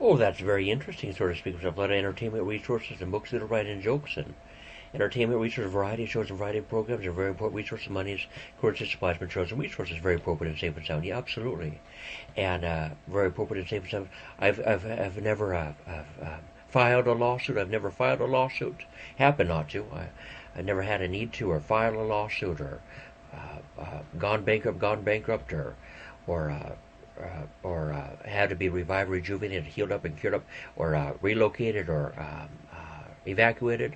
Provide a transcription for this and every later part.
Oh, that's very interesting, so to speak. There's a lot of entertainment resources and books that are writing jokes and entertainment resources, variety shows, and variety of programs are very important resources. Money is courses, supplies, materials, and resources very appropriate and safe and sound. Yeah, absolutely, and very appropriate and safe and sound. I've never filed a lawsuit. I've never filed a lawsuit. Happen not to. I never had a need to or file a lawsuit or gone bankrupt, or had to be revived, rejuvenated, healed up, and cured up, or relocated, or evacuated,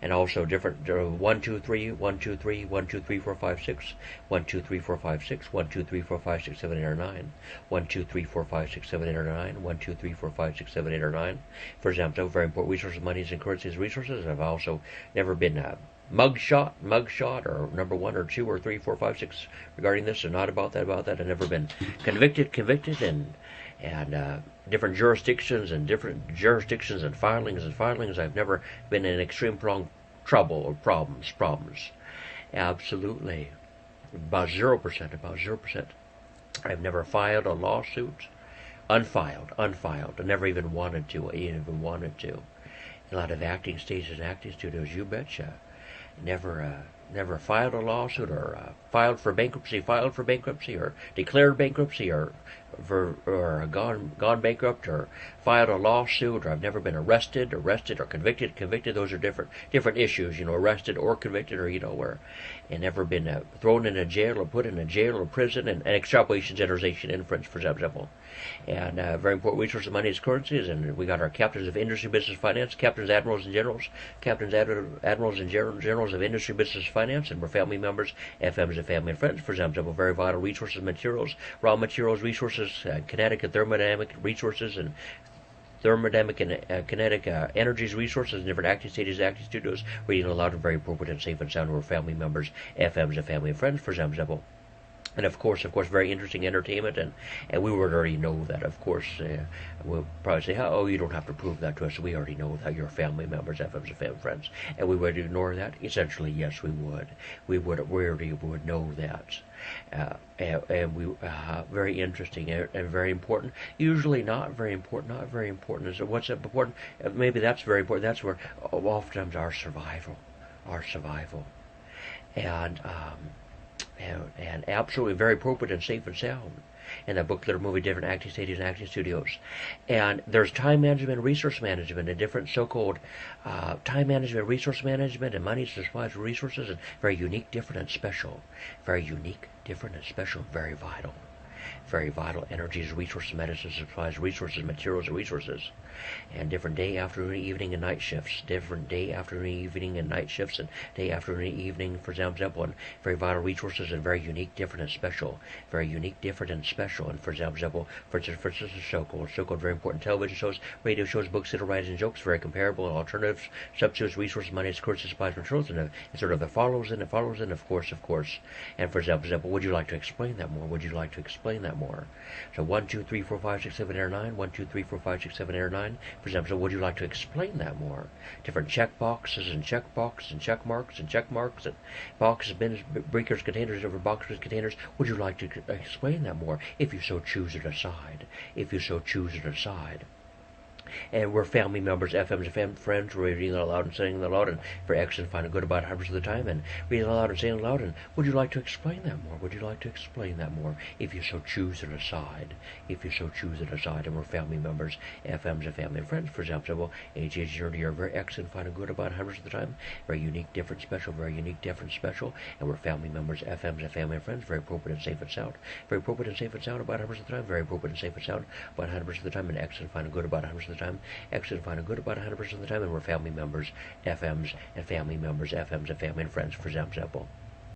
and also different 1 2 3 1 2 3 1 2 3 4 5 6 1 2 3 4 5 6 1 2 3 4 5 6 7 8 or 9 1 2 3 4 5 6 7 8 or 9 1 2 3 4 5 6 7 8 or 9. For example, very important resources, monies, and currencies resources. I've also never been mugshot, or number 1 or 2 or 3 4 5 6 regarding this, or not about that. I've never been convicted, and different jurisdictions and filings. I've never been in extreme prolonged trouble or problems. Absolutely. About 0%. I've never filed a lawsuit. Unfiled. I never even wanted to. A lot of acting stages and acting studios, you betcha. Never filed a lawsuit, or filed for bankruptcy, or declared bankruptcy, or gone bankrupt, or filed a lawsuit, or I've never been arrested, or convicted. Those are different issues, arrested or convicted, or and never been thrown in a jail or put in a jail or prison, and extrapolation, generalization, inference, for example. And very important resource of money is currencies, and we got our captains of industry, business, finance, captains, admirals, and generals, generals of industry, business, finance, and we're family members, FMs, and family and friends. For example, very vital resources, materials, raw materials, resources, kinetic and thermodynamic resources, and thermodynamic and kinetic energies, resources, and different acting stages, acting studios, reading aloud, and very appropriate and safe and sound. We're family members, FMs, and family and friends. For example. And of course, very interesting entertainment, and we would already know that. Of course, we'll probably say, "Oh, you don't have to prove that to us. We already know that you're family members, FMs, and family friends," and we would ignore that. Essentially, yes, we would. We already would know that, and we very interesting and very important. Usually, not very important. Not very important. Is what's important? Maybe that's very important. That's where oftentimes our survival, and. And absolutely very appropriate and safe and sound in that book, Little Movie, different acting stages and acting studios. And there's time management, resource management, and different so-called time management, resource management, and money, supplies, resources, and very unique, different, and special. Very unique, different, and special, very vital. Very vital energies, resources, medicine, supplies, resources, materials, and resources. And different day, afternoon, evening, and night shifts. Different day, afternoon, evening, and night shifts. And day, afternoon, evening, for example, and very vital resources, and very unique, different, and special. Very unique, different, and special. And for example, for instance, so-called very important television shows, radio shows, books, that are writing jokes, very comparable, and alternatives, substitutes, resources, money, currencies, supplies, materials, and sort of it follows in, of course. And for example, would you like to explain that more? More. So 1 2 3 4 5 6 7 8 or 9. 1 2 3 4 5 6 7 8 or 9. For example, so would you like to explain that more? Different check boxes and check marks and boxes, bins, breakers, containers, different boxes, containers. Would you like to explain that more? If you so choose to decide. And we're family members, FMs, and friends. We're reading it aloud and saying it aloud, and for X and finding good about 100% of the time, and reading it aloud and saying it aloud. And would you like to explain that more? If you so choose to decide. And we're family members, FMs, and family and friends. For example, age, you're very X and finding good about 100% of the time. Very unique, different, special. And we're family members, FMs, and family and friends. Very appropriate and safe and sound. About 100% of the time. Very appropriate and safe and sound about 100% of the time. And X and finding good about 100% of the time. Excellent, finding good about 100% of the time, and we're family members, FMs, and family members, FMs, and family and friends, for example.